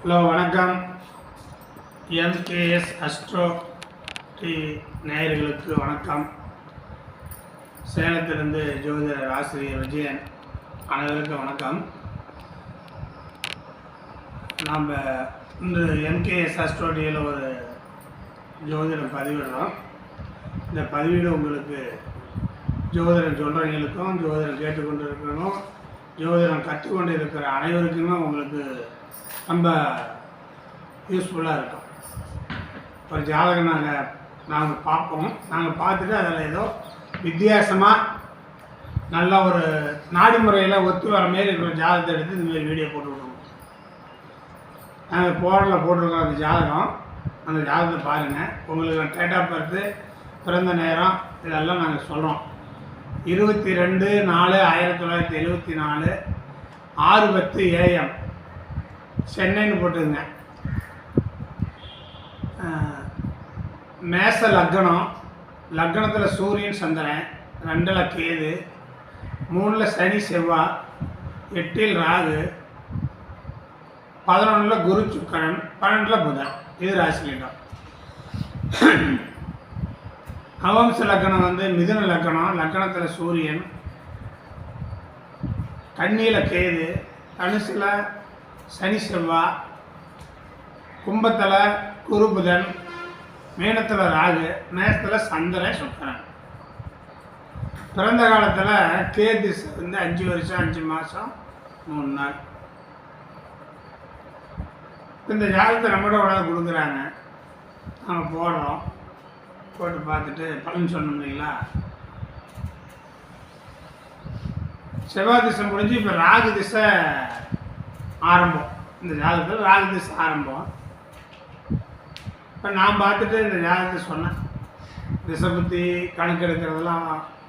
Hello வணக்கம். MKS astro D நேயர்களுக்கு வணக்கம். சேலத்திலிருந்து ஜோதிடர் ஆசிரியர் விஜயன். அனைவருக்கும் வணக்கம். நாம் இந்த எம்கேஎஸ் அஸ்ட்ரோ டியில் ஒரு ஜோதிடம் பதிவிடுறோம். இந்த பதிவீடு உங்களுக்கு ஜோதிடம் சொல்கிறவங்களுக்கும் ஜோதிடம் கேட்டுக்கொண்டு இருக்கிறவங்களும் ஜோதிடம் கற்றுக்கொண்டு இருக்கிற அனைவருக்குமே உங்களுக்கு ரொம்ப யூஸ்ஃபுல்லாக இருக்கும். ஒரு ஜாதகம் நாங்கள் பார்ப்போம். நாங்கள் பார்த்துட்டு அதில் ஏதோ வித்தியாசமாக நல்ல ஒரு நாடி முறையில் ஒத்து வர மாரி இருக்கிற ஜாதகத்தை எடுத்து இந்தமாரி வீடியோ போட்டுவிடுவோம். நாங்கள் போட்டிருக்கோம் அந்த ஜாதகம். அந்த ஜாதகத்தை பாருங்கள். உங்களுக்கு டேட் ஆஃப் பர்த்து, பிறந்த நேரம் இதெல்லாம் நாங்கள் சொல்கிறோம். 22/4/1974 6:10 AM சென்னைன்னு போட்டுங்க. மேச லக்னம், லக்னத்தில் சூரியன் சந்திரன், 2ல் கேது, 3ல் சனி செவ்வாய், 8ல் ராகு, 11ல் குரு சுக்கிரன், 12ல் புதன். இது ராசிலிங்கம். அவம்ச லக்னம் மிதுன லக்னம், லக்னத்தில் சூரியன், கன்னியில் கேது, தனுசில் சனி செவ்வாய், கும்பத்தில் குரு புதன், மீனத்தில் ராகு, மேசத்தில் சந்திரன் சுக்கிரன். பிறந்த காலத்தில் கேது 5 வருஷம் 5 மாதம் 3 நாள். இந்த ஜாதகத்தை நம்மளோட உடனே கொடுக்குறாங்க. நம்ம போடுறோம். போட்டு பார்த்துட்டு பலன் சொன்னோம் இல்லைங்களா. செவ்வாய் திசை முடிஞ்சு இப்போ ராகு திசை ஆரம்பம். இந்த ஜாதகத்தில் ராகு திசை ஆரம்பம். இப்போ நான் பார்த்துட்டு இந்த ஜாதகத்தை சொன்னேன். திசை பற்றி கணக்கெடுக்கிறதெல்லாம்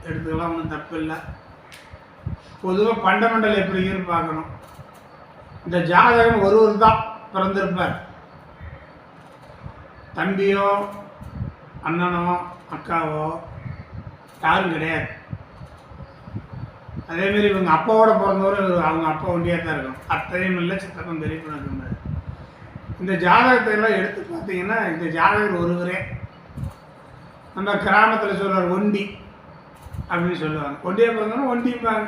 எடுத்துக்கலாம், ஒன்றும் தப்பு இல்லை. பொதுவாக ஃபண்டமெண்டல் எப்படி இருக்குன்னு பார்க்கணும். இந்த ஜாதகம் ஒருவர் தான் பிறந்திருப்பார். தம்பியோ அண்ணனோ அக்காவோ யாரும் கிடையாது. அதேமாரி இவங்க அப்பாவோட பிறந்தவரும் அவங்க அப்பா ஒண்டியாக தான் இருக்கும். அத்தையும் இல்லை, சித்தப்பம் பெரியப்பனும் இருக்கும்போது இந்த ஜாதகத்தை எல்லாம் எடுத்து பார்த்தீங்கன்னா இந்த ஜாதகர் ஒருவரே. நம்ம கிராமத்தில் சொல்லுவார் ஒண்டி அப்படின்னு சொல்லுவாங்க. ஒண்டியாக பிறந்தவங்க ஒண்டிப்பாங்க.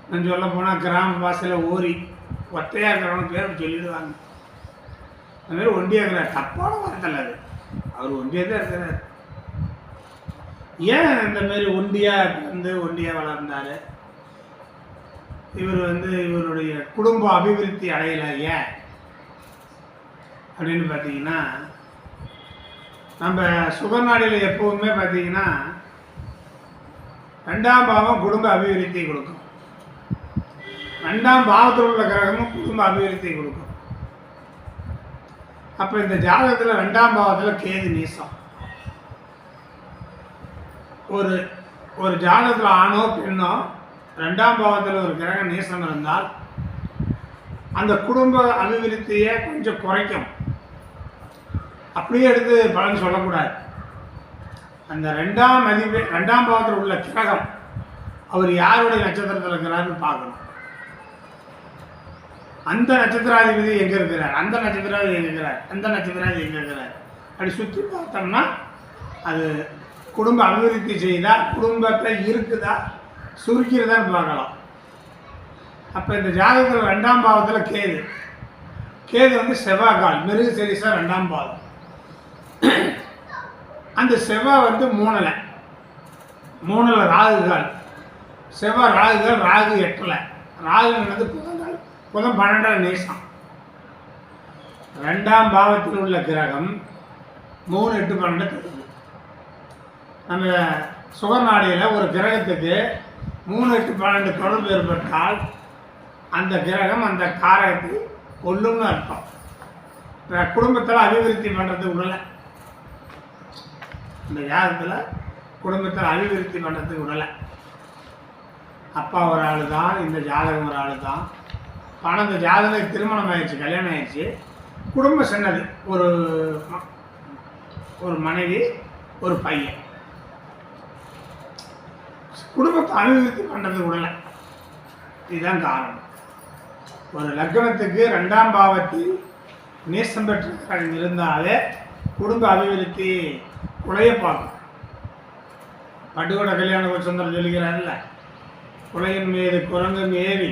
நான் சொல்ல போனால் கிராம பாஷையில் ஓரி ஒத்தையாக இருக்கிறவங்க பேர் சொல்லிடுவாங்க. அதுமாரி ஒண்டியாக இருக்கிறார். தப்பான வார்த்தை அது. அவர் ஒண்டியாக தான் இருக்கிறார். ஏன் இந்த மாதிரி ஒண்டியாக ஒண்டியாக வளர்ந்தார்? இவர் இவருடைய குடும்ப அபிவிருத்தி அடையலை. ஏன் அப்படின்னு பார்த்தீங்கன்னா, நம்ம சுகநாடியில் எப்போவுமே பார்த்தீங்கன்னா 2ஆம் பாவம் குடும்ப அபிவிருத்தி கொடுக்கும். 2ஆம் பாவத்தில் உள்ள கிரகமும் குடும்ப அபிவிருத்தி கொடுக்கும். அப்போ இந்த ஜாதகத்தில் 2ஆம் பாவத்தில் கேது நீசம். ஒரு ஜாதகத்தில் ஆணோ பெண்ணோ 2ஆம் பாவத்தில் ஒரு கிரக நீசம் இருந்தால் அந்த குடும்ப அபிவிருத்தியை கொஞ்சம் குறைக்கும். அப்படியே எடுத்து பலன் சொல்லக்கூடாது. அந்த 2ஆம் பாவத்தில் உள்ள கிரகம் அவர் யாருடைய நட்சத்திரத்தில் இருக்கிறாருன்னு பார்க்கணும். அந்த நட்சத்திராதிபதி எங்கே இருக்கிறார், அந்த நட்சத்திராதிபதி எங்கே இருக்கிறார், அந்த நட்சத்திராதிபதி எங்கே இருக்கிறார் அப்படி சுற்றி பார்த்தோம்னா அது குடும்ப அபிவிருத்தி செய்தா, குடும்பத்தை இருக்குதா சுருக்கிறதான்னு பார்க்கலாம். அப்போ இந்த ஜாதகத்தில் 2ஆம் பாவத்தில் கேது செவ்வாய்கால், மிருக செரிசா 2ஆம் பாவம். அந்த செவ்வாய் 3ல் ராகுகால். செவ்வாய் ராகுகால், ராகு 8ல். ராகுங்கிறது புதன் 12 நேசம். 2ஆம் பாவத்தில் உள்ள கிரகம் 3, 8, 12 தருது. நம்ம சுகநாடியில் ஒரு கிரகத்துக்கு 3, 8, 12 தொடர்பு ஏற்பட்டால் அந்த கிரகம் அந்த காரகத்தை கொல்லும்னு அர்த்தம். குடும்பத்தில் அபிவிருத்தி பண்ணுறதுக்கு விடலை. இந்த ஜாதகத்தில் குடும்பத்தில் அபிவிருத்தி பண்ணுறதுக்கு விடலை. அப்பா ஒரு ஆள் தான், இந்த ஜாதகம் ஒரு ஆள் தான். ஆனால் இந்த ஜாதகம் திருமணம் ஆயிடுச்சு, கல்யாணம் ஆயிடுச்சு, குடும்பம் சின்னது. ஒரு மனைவி, ஒரு பையன். குடும்பத்தை அபிவிருத்தி பண்ணுறதுக்கு விடலை. இதுதான் காரணம். ஒரு லக்னத்துக்கு 2ஆம் பாவத்தில் நேசம் பெற்ற கிரகம் இருந்தாலே குடும்ப அபிவிருத்தி குலைய பார்க்கும். பட்டுக்கோட கல்யாண சுந்தரம் சொல்லுகிறார்ல, குலையின் மீது குரங்கும் ஏறி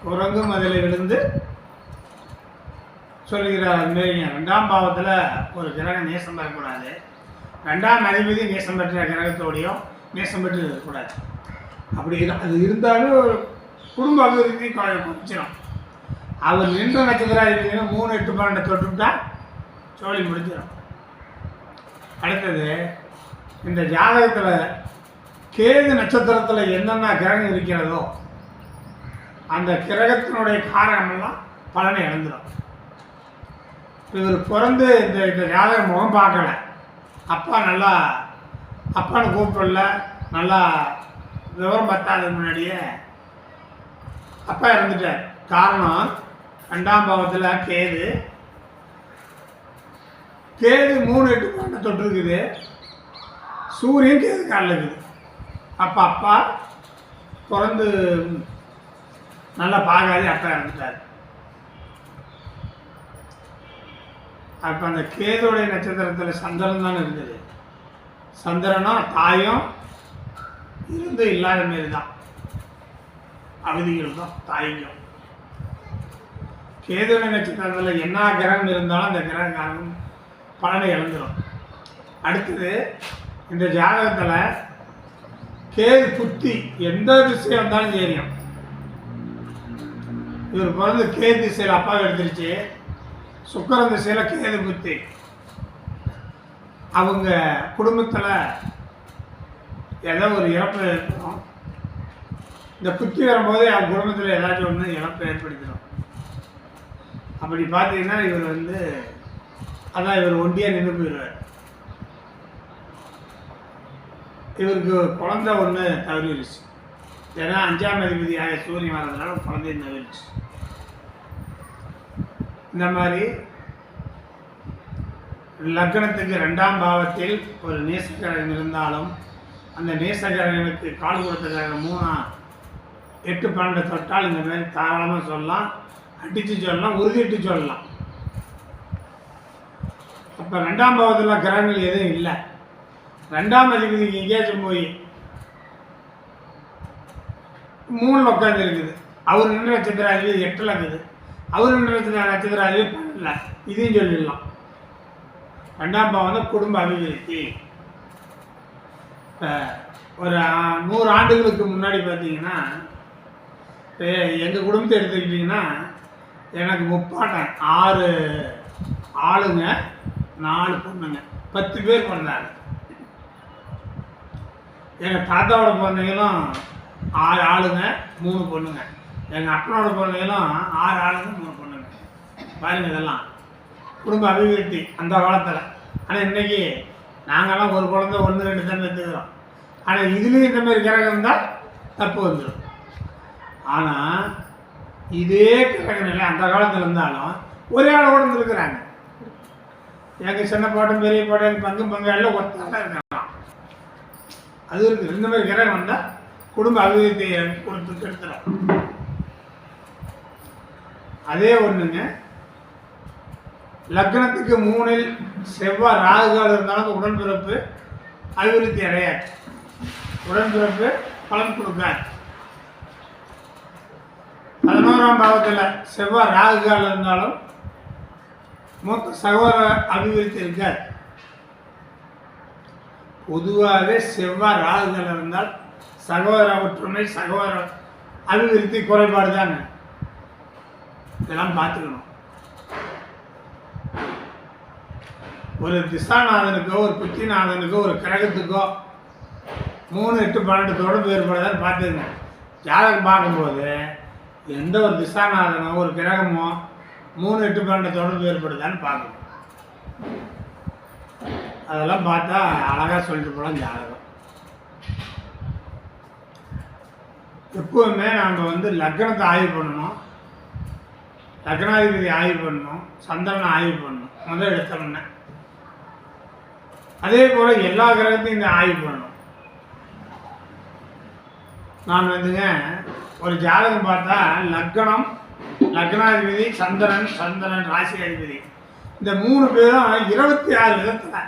குரங்கும் அதில் விழுந்து சொல்லுகிறார். மாரிங்க 2ஆம் பாவத்தில் ஒரு கிரகம் நேசம் பெறக்கூடாது. 2ஆம் அதிபதி நேசம் பெற்ற கிரகத்தோடையும் நேசம் பெற்று இருக்கக்கூடாது. அப்படி அது இருந்தாலும் ஒரு குடும்ப அபிவிருத்தி குறைச்சிடும். அவர் நின்ற நட்சத்திராதிபதினா 3, 8, 12 தொட்டுவிட்டா சோழி முடிச்சிடும். அடுத்தது இந்த ஜாதகத்தில் கேது நட்சத்திரத்தில் என்னென்ன கிரகம் இருக்கிறதோ அந்த கிரகத்தினுடைய காரணமெல்லாம் பலனை இழந்துடும். இவர் பிறந்து இந்த ஜாதகம் முகம் பார்க்கல, அப்பா நல்லா அப்பான்னு கூப்பிடல, நல்லா விவரம் பத்தாதது முன்னாடியே அப்பா இறந்துட்டார். காரணம் 2ஆம் பாவத்தில் கேது 3, 8, 12 தொட்டிருக்குது. சூரியன் கேது காலில் இருக்குது. அப்பா பிறந்து நல்லா பார்க்காது, அப்பா இறந்துட்டார். அப்போ அந்த கேதுடைய நட்சத்திரத்தில் சந்திரன் தானே இருந்தது. சந்திரனும் தாயும் இருந்து இல்லாத மாரி தான் அவதிகளுக்கும் தாய்க்கும். கேதுடைய நட்சத்திரத்தில் என்ன கிரகம் இருந்தாலும் அந்த கிரகம் பலனை இழந்துடும். அடுத்தது இந்த ஜாதகத்தில் கேது புத்தி எந்த திசையாக இருந்தாலும் தெரியும். இவர் பிறந்து கேது திசையில் அப்பாவை எடுத்துருச்சு, சுக்கரன் திசையில் கேது புத்தி. அவங்க குடும்பத்தில் ஏதோ ஒரு இழப்பு ஏற்படும். இந்த புத்தி வரும்போது அவங்க குடும்பத்தில் ஏதாச்சும் ஒன்று இழப்பு ஏற்படுத்திடும். அப்படி பார்த்தீங்கன்னா இவர் அதான் இவர் ஒண்டியாக நின்று போயிடுவார். இவருக்கு குழந்தை ஒன்று தவறிடுச்சு. ஏன்னா 5ஆம் அதிபதியாக சூரியன் வர்றதுனால குழந்தை தவறிடுச்சு. இந்த மாதிரி லக்னத்துக்கு 2ஆம் பாவத்தில் ஒரு நேசக்கிரகம் இருந்தாலும் அந்த நேசக்கிரகனுக்கு கால் கொடுத்த கிரகம் 3, 8, 12 தொட்டால் இந்த மாதிரி தாராளமாக சொல்லலாம், அடித்து சொல்லலாம், உறுதிட்டு சொல்லலாம். அப்போ 2ஆம் பாவத்தில் கிரகங்கள் எதுவும் இல்லை. 2ஆம் அதிபதிக்கு எங்கேயாச்சும் போய் 3 உட்காந்து இருக்குது. அவர் நின்ற நட்சத்திராதிபதி 8 இருக்குது. அவர் நின்ற நட்சத்திராதிபதி 12. இதையும் சொல்லிடலாம். 2ஆம் பாவம் தான் குடும்ப அபிவிருத்தி. ஒரு 100 ஆண்டுகளுக்கு முன்னாடி பார்த்தீங்கன்னா எங்கள் குடும்பத்தை எடுத்துக்கிட்டிங்கன்னா எனக்கு முப்பாட்டன் 6 ஆளுங்க 4 பொண்ணுங்க 10 பேர் பிறந்தாங்க. எங்கள் தாத்தாவோட பிறந்தவங்களும் 6 ஆளுங்க 3 பொண்ணுங்க. எங்கள் அப்பனோட பிறந்தவங்களும் 6 ஆளுங்க 3 பொண்ணுங்க. பாருங்கள், இதெல்லாம் குடும்ப அபிவிருத்தி அந்த காலத்தில். ஆனால் இன்றைக்கி நாங்கள்லாம் ஒரு குழந்தை 1, 2 தான் எடுத்துக்கிறோம். ஆனால் இதுலேயும் இந்த மாதிரி கிரகம் தான் தப்பு வந்துடும். ஆனால் இதே கிரக நிலை அந்த காலத்தில் இருந்தாலும் ஒரே ஆளோடு இருந்துருக்குறாங்க. எங்கள் சின்ன பாட்டும் பெரிய பாட்டும் பங்காளில் ஒருத்தால இருக்கலாம். அது இருக்குது. இந்த மாதிரி கிரகம் வந்தால் குடும்ப அபிவிருத்தியை கொடுத்து கெடுத்துடும். அதே ஒன்றுங்க, லக்னத்துக்கு 3இல் செவ்வாய் ராகுகால் இருந்தாலும் உடன்பிறப்பு அபிவிருத்தி அடையாது. உடன்பிறப்பு பலன் கொடுக்காது. 11ஆம் பாவத்தில் செவ்வாய் ராகுகால் இருந்தாலும் மூத்த சகோதர அபிவிருத்தி இருக்காது. பொதுவாகவே செவ்வாய் ராகுகால் இருந்தால் சகோதர ஒற்றுமை சகோதர அபிவிருத்தி குறைபாடு தாங்க. இதெல்லாம் பார்த்துக்கணும். ஒரு திசாநாதனுக்கோ ஒரு புத்திநாதனுக்கோ ஒரு கிரகத்துக்கோ 3, 8, 12 தொடர்பு ஏற்படுதான்னு பார்த்துங்க. ஜாதகம் பார்க்கும்போது எந்த ஒரு திசாநாதனோ ஒரு கிரகமோ 3, 8, 12 தொடர்பு ஏற்படுதான்னு பார்க்கணும். அதெல்லாம் பார்த்தா அழகாக சொல்லிட்டு போகலாம் ஜாதகம். எப்போவுமே நாம் லக்னத்தை ஆய்வு பண்ணணும், லக்னாதிபதி ஆய்வு பண்ணணும், சந்திரனை ஆய்வு பண்ணணும் முதல் எடுத்தோம்னா. அதே போல் எல்லா கிரகத்தையும் இந்த ஆய்வு பண்ணணும். நான் ஒரு ஜாதகம் பார்த்தா லக்னம் லக்னாதிபதி சந்திரன் ராசி அதிபதி. இந்த 3 பேரும் 26 விதத்தில்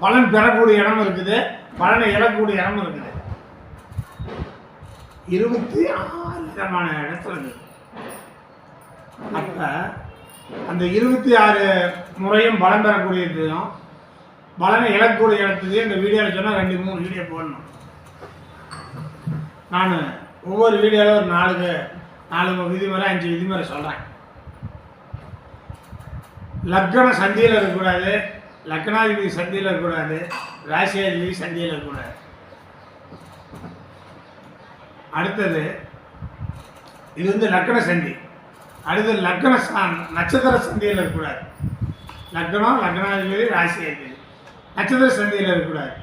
பலன் பெறக்கூடிய இடம் இருக்குது, பலனை இழக்கக்கூடிய இடம் இருக்குது. 26 விதமான இடத்துல இருக்குது. அப்போ அந்த 26 முறையும் பலன் பெறக்கூடியதையும் பலனை இழக்கக்கூடிய இடத்துலையும் இந்த வீடியோவில் சொன்னால் 2-3 வீடியோ போடணும். நான் ஒவ்வொரு வீடியோவில் ஒரு 4 விதிமுறை 5 விதிமுறை சொல்கிறேன். லக்ன சந்தியில் இருக்கக்கூடாது, லக்னாதிபதி சந்தியில் இருக்கக்கூடாது, ராசியாதிபதி சந்தியில் இருக்கக்கூடாது. அடுத்தது இது வந்து லக்ன சந்தி. அடுத்தது நட்சத்திர சந்தியில் இருக்கக்கூடாது. லக்னாதிபதி ராசியாதிபதி நட்சத்திர சந்தியில் இருக்கக்கூடாது.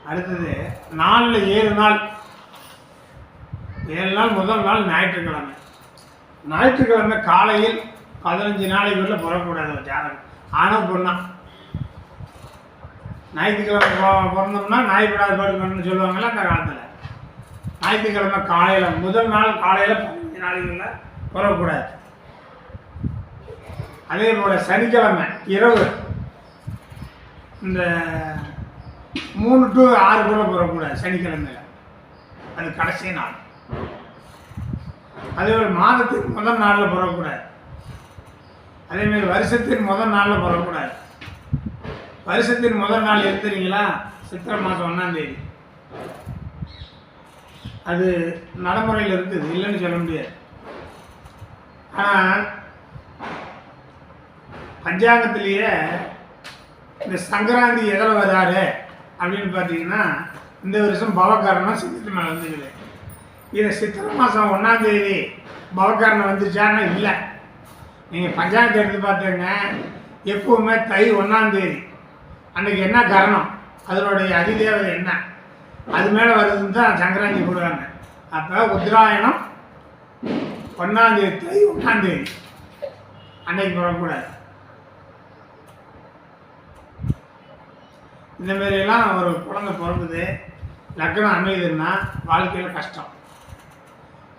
அடுத்தது 4 7 நாள், 7 நாள் முதல் நாள் ஞாயிற்றுக்கிழமை காலையில் 15 நாளைக்குள்ள புறக்கூடாது ஒரு ஜாதகம், ஆனோ பொண்ணா. ஞாயிற்றுக்கிழமை பிறந்தோம்னா நாய்ப்படாத பாடுன்னு சொல்லுவாங்கள்ல அந்த காலத்தில். ஞாயிற்றுக்கிழமை காலையில் முதல் நாள் காலையில் 15 நாளைக்குள்ள புறக்கூடாது. அதே போல் சனிக்கிழமை இரவு இந்த 3 to 6 கூட புறக்கூடாது சனிக்கிழமையில், அது கடைசி நாள். அதே ஒரு மாதத்தின் முதல் நாளில் புறக்கூடாது. அதேமாதிரி வருஷத்தின் முதல் நாளில் புறக்கூடாது. வருஷத்தின் முதல் நாள் எடுத்துறீங்களா, சித்திரை மாதம் 1ஆம் தேதி. அது நடைமுறையில் இருக்குது, இல்லைன்னு சொல்ல முடியாது. ஆனால் பஞ்சாங்கத்திலேயே இந்த சங்கராந்தி எதில் வராரு அப்படின்னு பார்த்தீங்கன்னா, இந்த வருஷம் பவக்காரணம் சித்திரை மேலே வந்துக்குது. இதை சித்திரை மாதம் 1ஆம் தேதி பவக்காரணம் வந்துச்சான்னா இல்லை. நீங்கள் பஞ்சாங்கத்தை எடுத்து பார்த்துங்க, எப்பவுமே தை 1ஆம் தேதி அன்றைக்கி என்ன காரணம், அதனுடைய அதிதேவதை என்ன, அது மேலே வருதுன்னு தான் சங்கராந்தி போடுவாங்க. அப்போ உத்திராயணம் 1ஆம் தேதி, தை 1ஆம் தேதி அன்னைக்கு போடக்கூடாது. இந்தமாரியெல்லாம் ஒரு குழந்தை பிறகுது, லக்னம் அமையுதுன்னா வாழ்க்கையில் கஷ்டம்.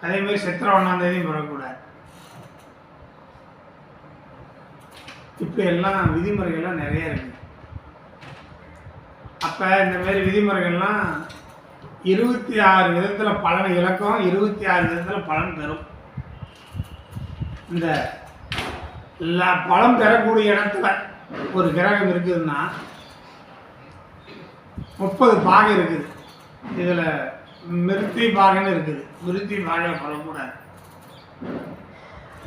அதேமாரி சித்திரை 1ஆம் தேதியும் பிறக்கக்கூடாது. இப்போ எல்லாம் விதிமுறைகள்லாம் நிறைய இருக்குது. அப்போ இந்தமாரி விதிமுறைகள்லாம் 26 விதத்தில் பலனை இழக்கும், 26 விதத்தில் பலன் பெறும். இந்த பலம் பெறக்கூடிய இடத்துல ஒரு கிரகம் இருக்குதுன்னா 30 பாகை இருக்குது. இதில் மிருத்தி பாகைன்னு இருக்குது. மிருத்தி பாகையில் பலக்கூடாது.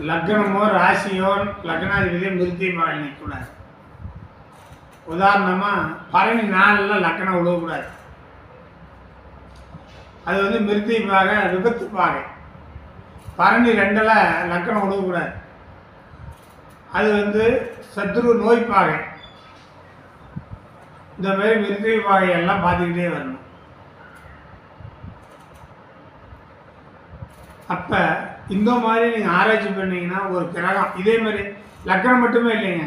லக்னமோ ராசியோ லக்னாதிபதியோ மிருத்தி பாகை நிற்கக்கூடாது. உதாரணமாக பரணி 4 லக்னம் விழுவக்கூடாது. அது வந்து மிருத்தி பாகை, விபத்து பாகை. பரணி 2 லக்னம் விழுவக்கூடாது. அது வந்து சத்ரு நோய் பாகை. இந்த மாதிரி மிருத்தி பாகையெல்லாம் பார்த்துக்கிட்டே வரணும். அப்போ இந்த மாதிரி நீங்கள் ஆராய்ச்சி பண்ணிங்கன்னா ஒரு கிரகம் இதே மாதிரி லக்னம் மட்டுமே இல்லைங்க,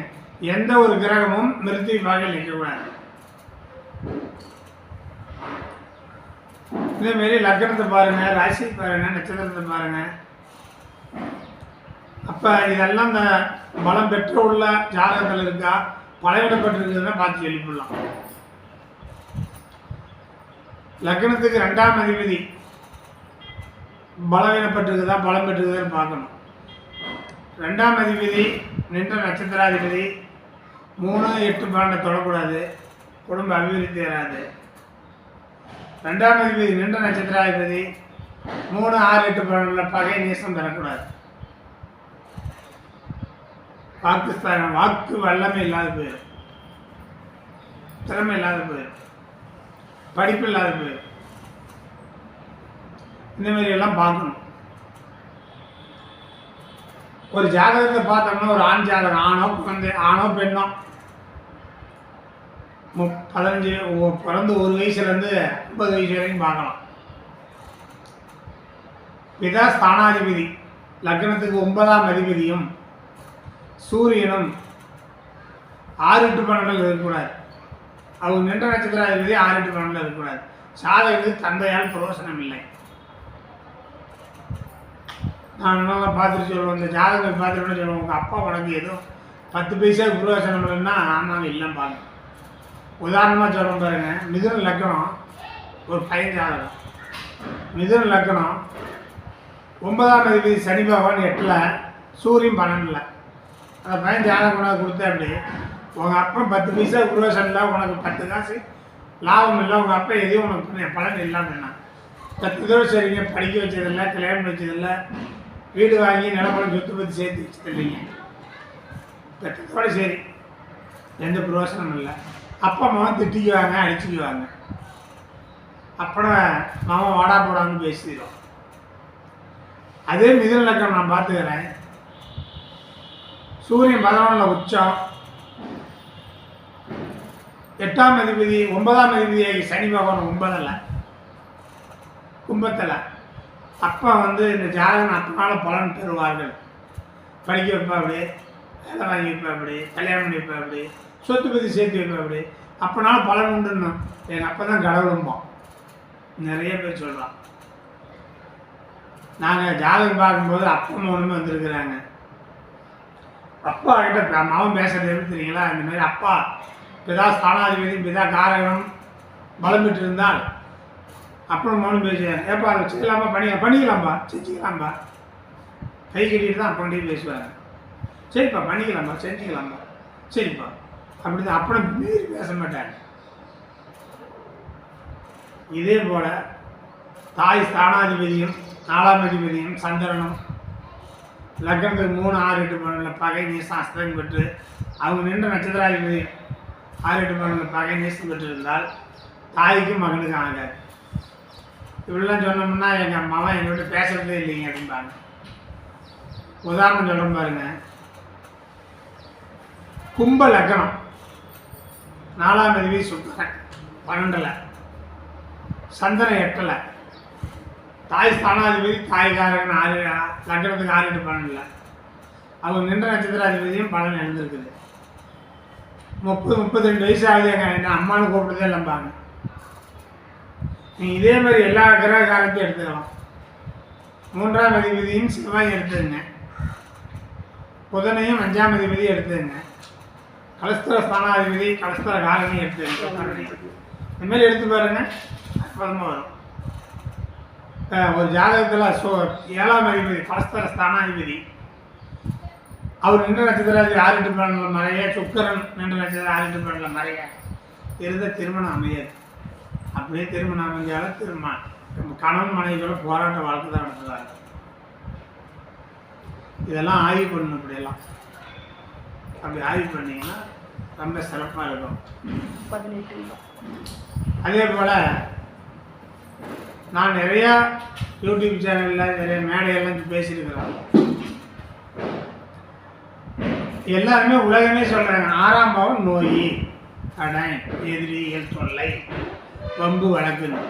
எந்த ஒரு கிரகமும் மிருத்தி பாகையில் நிற்கக்கூடாது. இதேமாரி லக்னத்தை பாருங்கள், ராசி பாருங்கள், நட்சத்திரத்தை பாருங்கள். அப்போ இதெல்லாம் இந்த பலம் பெற்ற உள்ள ஜாதகத்தில் இருக்கா, பலவிடப்பட்டிருக்குதுன்னா பார்த்து எழுப்பிடலாம். லக்னத்துக்கு 2ஆம் அதிபதி பலவீனப்பட்டிருக்குதா பலம் பெற்றிருக்குதான்னு பார்க்கணும். 2ஆம் அதிபதி நின்ற நட்சத்திராதிபதி 3, 8, 12 தொடக்கூடாது, குடும்ப அபிவிருத்தி வராது. 2ஆம் அதிபதி நின்ற நட்சத்திராதிபதி 3, 6, 8, 12 பகை நேசம் தரக்கூடாது. வாக்கு வல்லமை இல்லாத போயிடும், திறமை இல்லாத போயிடும், படிப்பு இல்லாத போயிடும். இந்தமாரி எல்லாம் பார்க்கணும். ஒரு ஜாதகத்தை பார்த்தோம்னா ஒரு ஆண் ஜாதகம், ஆணோ பெண்ணோ 15 பிறந்து 1 வயசுலேருந்து 50 வயசு வரைக்கும் பார்க்கலாம். பிதா ஸ்தானாதிபதி லக்னத்துக்கு 9ஆம் அதிபதியும் சூரியனும் 6, 8, 12 இருக்கக்கூடாது. அவங்க நின்ற நட்சத்திராதிபதி 6, 8, 12 இருக்கக்கூடாது. ஜாதகத்துக்கு தந்தையால் பிரயோசனம் இல்லை. நான் நல்லா பார்த்துட்டு சொல்லுவேன், இந்த ஜாதகம் பார்த்துட்டு சொல்லுவேன், உங்கள் அப்பா உனக்கு எதுவும் 10 பைசா குருவாசனம் இல்லைன்னா ஆமாங்க இல்லைன்னு பாருங்க. உதாரணமாக சொல்கிறேன் பாருங்க, மிதுன லக்கணம் ஒரு பையன் ஜாதகம், மிதுன லக்கணம் 9ஆம் தேதி சனி பகவான் 8ல், சூரியன் 12ல். அந்த பையன் ஜாதகம் கொண்டாந்து கொடுத்தேன். அப்படி உங்கள் அப்பா 10 பைசா குருவாசனம் இல்லை, உனக்கு 10 காசு லாபம் இல்லை, உங்கள் அப்பா எதையும் உனக்கு பலன் இல்லாமல் 10 தடவை சரிங்க, படிக்க வச்சதில்லை, கல்யாணம் வச்சதில்லை, வீடு வாங்கி நிலப்படம் சொத்து பற்றி சேர்த்து வச்சதில்லைங்க, 10 தடவை சரி, எந்த பிரயோசனமும் இல்லை. அப்பா அம்மாவை திட்டிக்குவாங்க, அடிச்சுக்குவாங்க, அப்புறம் மாமா வாடா போடான்னு பேசிடுவோம். அதே மிதுன லக்கணம் நான் பார்த்துக்கிறேன், சூரியன் 11ல் உச்சம், 8ஆம் அதிபதி 9ஆம் அதிபதியாகி சனி பகவான் 9ல் கும்பத்தில். அப்பா இந்த ஜாதகம் அப்பனால பலன் பெறுவார்கள், படிக்க வைப்பா அப்படி, வேலை வாங்கி வைப்பா அப்படி, கல்யாணம் பண்ணி வைப்பா அப்படி, சொத்து பற்றி சேர்த்து வைப்பா அப்படி, அப்பனால பலன் உண்டுன்னு எங்கள் அப்பா தான் கடவுளும்போம். நிறைய பேர் சொல்கிறான். நாங்கள் ஜாதகம் பார்க்கும்போது அப்பா மௌனமே வந்திருக்கிறாங்க. அப்பா கிட்ட மாவன் பேசுறது எப்படி தெரியுங்களா, இந்த மாதிரி அப்பா பிதா ஸ்தானாதிபதி பிதா காரகம் பலம் பெற்று இருந்தால் அப்புறம் மௌனம் பேசுவார். ஏப்பா அதை செய்யலாமா, பண்ணிக்கலாம்பா, செஞ்சுக்கலாம்பா, கை கட்டிட்டு தான் அப்பா பேசுவாங்க. சரிப்பா பண்ணிக்கலாம்பா, செஞ்சுக்கலாம்பா, சரிப்பா அப்படி தான். அப்புறம் மீறி பேச மாட்டாங்க. இதே போல் தாய் ஸ்தானாதிபதியும் 4ஆம் அதிபதியும் சந்திரனும் லக்னத்துக்கு 3, 6, 8, 12 பகை நீசம் அஸ்தம் பெற்று அவங்க நின்ற நட்சத்திராதிபதி 6, 8, 12 பகை நீசம் பெற்று இருந்தால் தாய்க்கும் மகனுக்கும் ஆகாது. இப்படிலாம் சொன்னோம்னா எங்கள் அம்மாவை எங்கள்கிட்ட பேசுறதே இல்லைங்க அப்படின்பாங்க. உதாரணம் சொல்கிறேன் பாருங்க, கும்ப லக்னம் 4ஆம் அதிபதி சுக்கிரன் 12ல், சந்திரன் 8ல், தாய் ஸ்தானாதிபதி தாய்காரன் 6 லக்னத்துக்கு 6, 8, 12ல். அவங்க நின்ற நட்சத்திராதிபதியும் பலன் எழுந்திருக்குது. 30, 32 வயசு ஆகுது, என்ன அம்மானு கூப்பிட்டதே இல்லைம்பாங்க. நீங்கள் இதே மாதிரி எல்லா கிரக காலத்தையும் எடுத்துக்கலாம். 3ஆம் அதிபதியும் செவ்வாய் எடுத்துங்க, புதனையும் 5ஆம் அதிபதியும் எடுத்துங்க, கலஸ்தர ஸ்தானாதிபதி கலஸ்தர காரணியும் எடுத்துங்க. இந்த மாதிரி எடுத்து பாருங்க, அற்புதமாக வரும். ஒரு ஜாதகத்தில் 7ஆம் அதிபதி கலஸ்தர ஸ்தானாதிபதி அவர் நின்ற நட்சத்திராதிபதி 6, 8, 12 மறைய, சுக்கரன் நின்ற நட்சத்திரம் 6, 8, 12 மறைய இருந்த திருமணம் அமையாது. அப்படியே திருமணம் அமைஞ்சாலும் கணவன் மனைவியோட போராட்ட வாழ்க்கை தான் நடத்துவாங்க. இதெல்லாம் ஆய்வு பண்ணணும். இப்படியெல்லாம் அப்படி ஆய்வு பண்ணிங்கன்னா ரொம்ப சிறப்பாக இருக்கும். அதே போல் நான் நிறையா யூடியூப் சேனலில் நிறைய மேடையெல்லாம் பேசியிருக்கிறேன். எல்லாருமே உலகமே சொல்கிறாங்க 6ஆம் பாவம் நோய், கடன், எதிரிகள் தொல்லை, வம்பு வழக்குன்னு.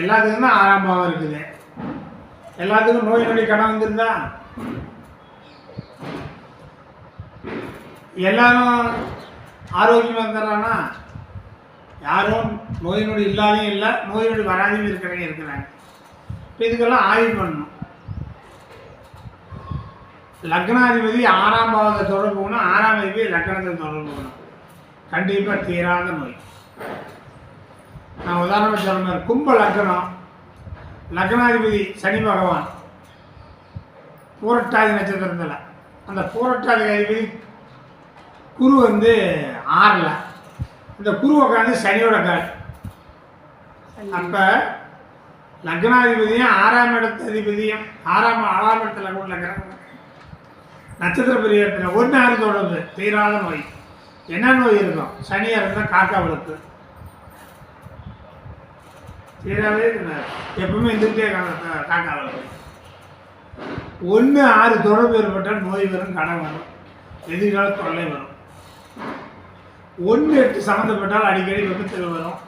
எல்லாத்துக்கும் தான் 6ஆம் பாவம் இருக்குது. எல்லாத்துக்கும் நோய் நொடி கடன் வந்துருந்தா எல்லாரும் ஆரோக்கியமாக இருந்துடுறான்னா? யாரும் நோய் நொடி இல்லாதையும் இல்லை, நோய் நொடி வராதையும் இருக்கிறாங்க. இப்போ இதுக்கெல்லாம் ஆய்வு பண்ணணும். லக்னாதிபதி 6ஆம் பாவத்தை தொடர்பு போகணும், 6ஆம் அதிபதி லக்னத்தை தொடர்பு போகணும். கண்டிப்பாக தீராத நோய். நான் உதாரணமாக சொல்ல மாதிரி கும்ப லக்னம், லக்னாதிபதி சனி பகவான் பூரட்டாதி நட்சத்திரத்தில், அந்த பூரட்டாதி அதிபதி குரு 6ல், இந்த குரு உட்காந்து சனியோட கால். அப்போ லக்னாதிபதியும் 6ஆம் இடத்து அதிபதியும் 6ஆம் இடத்துல இருக்கிற நட்சத்திர பிரியத்தில் 1, 6 தொடர்பு தீராத நோய். என்ன நோய் இருக்கும்? சனியாக இருந்தால் காக்கா விளக்கு தீராவே எப்பவுமே இருந்துகிட்டே காக்கா விளக்கு. 1, 6 தொடர்பு ஏற்பட்டால் நோய் வரும், கடன் வரும், எதிர்கால தொல்லை வரும். 1, 8 சம்மந்தப்பட்டால் அடிக்கடி விபத்துகள் வரும்,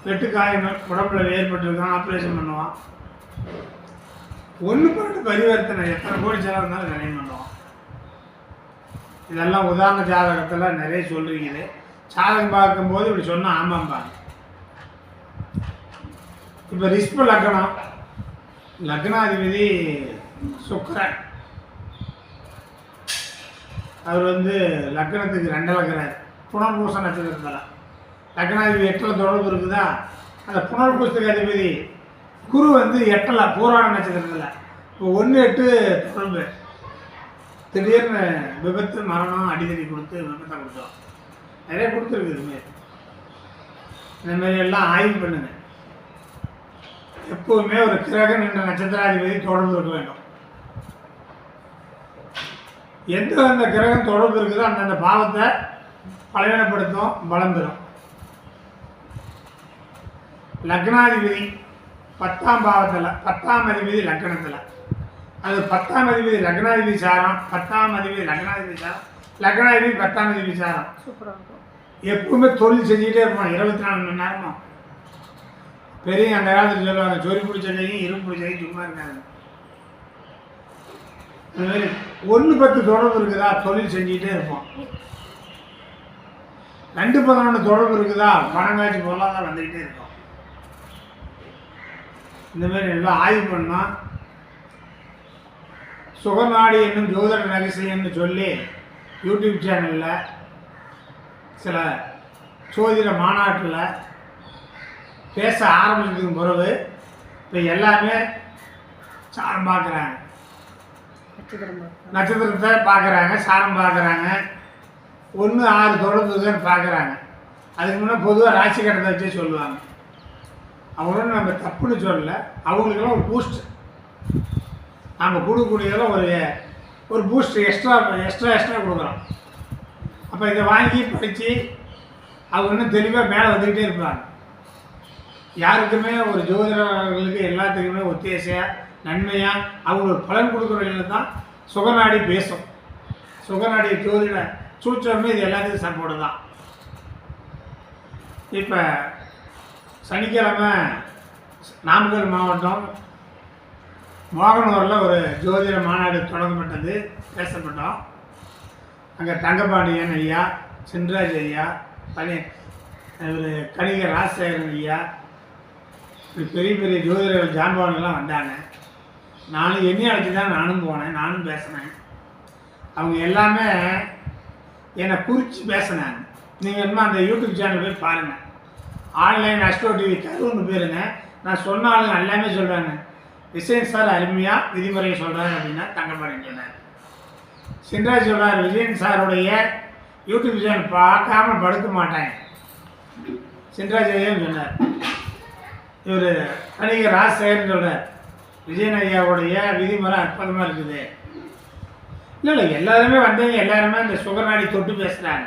வெட்டு காயங்கள் உடம்புல ஏற்பட்டுருக்கான், ஆப்ரேஷன் பண்ணுவான். 1, 12 பரிவர்த்தனை எத்தனை கோடி செலவு இருந்தாலும் நிறைய பண்ணுவான். இதெல்லாம் உதாரண ஜாதகத்தில் நிறைய சொல்றீங்க. ஜாதகம் பார்க்கும்போது இப்படி சொன்னால் ஆமாம்பாங்க. இப்போ ரிஷ்ப லக்னம் லக்னாதிபதி சுக்கிரன். அவர் வந்து லக்னத்துக்கு 2 லக்னார் புனர்பூச நட்சத்திரத்தில். லக்னாதிபதி 8ல் தொடர்பு இருக்குதா, அந்த புனர்பூசத்துக்கு அதிபதி குரு வந்து 8ல் பூராட நட்சத்திரத்தில். இப்போ 1-8 தொடர்பு. திடீர்னு விபத்து, மரணம், அடிதடி கொடுத்து விபத்தை கொடுத்தோம். நிறைய கொடுத்துருக்கு. இதுமாரி இந்தமாரி எல்லாம் ஆய்வு பண்ணுங்க. எப்போவுமே ஒரு கிரகம் என்ற நட்சத்திராதிபதி தொடர்பு இருக்க வேண்டும். எந்த கிரகம் தொடர்பு இருக்குதோ அந்தந்த பாவத்தை பலவீனப்படுத்தும், பலம் பெறும். லக்னாதிபதி 10ஆம் பாவத்தில், 10ஆம் அதிபதி லக்னத்தில். அது 10ஆம் அதிபதி லக்னாதிபதி சாரம், 10ஆம் அதிபதி லக்னாதிபதி சாரம், லக்னாதிபதி 10ஆம் அதிபதி சாரம். எப்பவுமே தொழில் செஞ்சுக்கிட்டே இருப்பான் 24 மணி நேரமும். பெரிய அந்த காலத்தில் சொல்லுவாங்க, சொறி பிடிச்ச கையும் இரும்பு பிடிச்ச கையும் சும்மா இருக்காங்க. அந்த மாதிரி 1-10 தொடர்பு இருக்குதா, தொழில் செஞ்சுக்கிட்டே இருப்போம். 2-11 தொடர்பு இருக்குதா, பணம் காட்சி பொருளாதாரம் வந்துக்கிட்டே இருக்கும். இந்த மாதிரி எல்லாம் ஆய்வு பண்ணால் சுகநாடி என்னும் ஜோதிட ரகசியம்னு சொல்லி யூடியூப் சேனலில் சில ஜோதிட மாநாட்டில் பேச ஆரம்பிச்சதுக்கு பிறகு இப்போ எல்லாமே சாரம் பார்க்குறாங்க, நட்சத்திரத்தை பார்க்குறாங்க, சாரம் பார்க்குறாங்க, 1-6 தொடர்புன்னு பார்க்குறாங்க. அதுக்கு முன்னே பொதுவாக ராசி கட்டத்தை வச்சே சொல்லுவாங்க. அவங்களும் நம்ம தப்புன்னு சொல்லலை, அவங்களுக்கெல்லாம் ஒரு பூஸ்ட் நாம் கொடுக்கக்கூடியதெல்லாம் ஒரு பூஸ்ட் எக்ஸ்ட்ரா கொடுக்குறோம். அப்போ இதை வாங்கி படித்து அவங்க இன்னும் தெளிவாக மேலே வந்துக்கிட்டே இருப்பாங்க. யாருக்குமே ஒரு ஜோதிடர்களுக்கு எல்லாத்துக்குமே ஒத்தியாசையாக நன்மையாக அவங்களுக்கு பலன் கொடுக்குறவங்க தான் சுகநாடி பேசும். சுகநாடி ஜோதிட சூச்சமே இது எல்லாத்துக்கும் சப்போர்ட்டு தான். இப்போ சனிக்கிழமை நாமக்கல் மாவட்டம் மோகனூரில் ஒரு ஜோதிட மாநாடு தொடங்கப்பட்டது, பேசப்பட்டோம். அங்கே தங்கபாண்டியன் ஐயா, சின்ராஜ் ஐயா, இவர் கணிகர் ராஜசேகரன் ஐயா, பெரிய பெரிய ஜோதிடர்கள் ஜான்பான்லாம் வந்தாங்க. நானும் என்னையும் அழைச்சி தான் நானும் போனேன், நானும் பேசினேன். அவங்க எல்லாமே என்னை குறித்து பேசினாங்க. நீங்கள் என்னமோ அந்த யூடியூப் சேனல் போய் பாருங்கள், ஆன்லைன் அஸ்ட்ரோ டிவி கருன்னு பேருங்க. நான் சொன்ன ஆளுங்க எல்லாமே சொல்கிறாங்க, விஜயன் சார் அருமையாக விதிமுறையை சொல்கிறாரு அப்படின்னா தங்கப்பாடின்னு சொன்னார். சின்ராஜ் சொல்கிறார், விஜயன் சாருடைய யூடியூப் சேனல் பார்க்காம படுக்க மாட்டேன் சின்ராஜ் ஐயான்னு சொன்னார். இவர் கணிகர் ராஜசேகர்னு சொல்கிறார், விஜயன் ஐயாவுடைய விதிமுறை அற்புதமாக இருக்குது. இல்லை எல்லாருமே வந்தவங்க எல்லாருமே இந்த சுகநாடி தொட்டு பேசுகிறாங்க.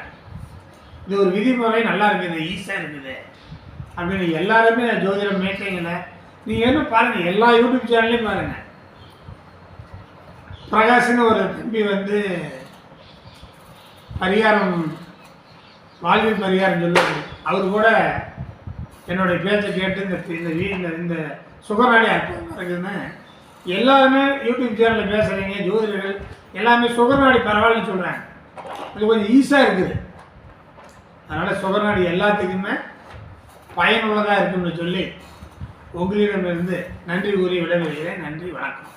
இது ஒரு விதிமுறை நல்லா இருக்குது, ஈஸியாக இருக்குது அப்படின்னு எல்லாருமே ஜோதிடம் மேட்டிங்கில் நீங்கள் என்ன பாருங்கள், எல்லா யூடியூப் சேனல்லையும் பாருங்கள். பிரகாஷ்னு ஒரு தம்பி வந்து பரிகாரம், வாழ்வில் பரிகாரம் சொல்லுவார். அவர் கூட என்னுடைய பேச்சை கேட்டு இந்த சுகநாடி அற்புதமாக இருக்குதுன்னு எல்லாருமே யூடியூப் சேனலில் பேசுகிறீங்க. ஜோதிடர்கள் எல்லாமே சுகநாடி பரவாயில்லன்னு சொல்கிறாங்க. அது கொஞ்சம் ஈஸியாக இருக்குது. அதனால் சுகநாடி எல்லாத்துக்குமே பயனுள்ளதாக இருக்குன்னு சொல்லி உங்களிடமிருந்து நன்றி கூறி விடைபெறுகிறேன். நன்றி, வணக்கம்.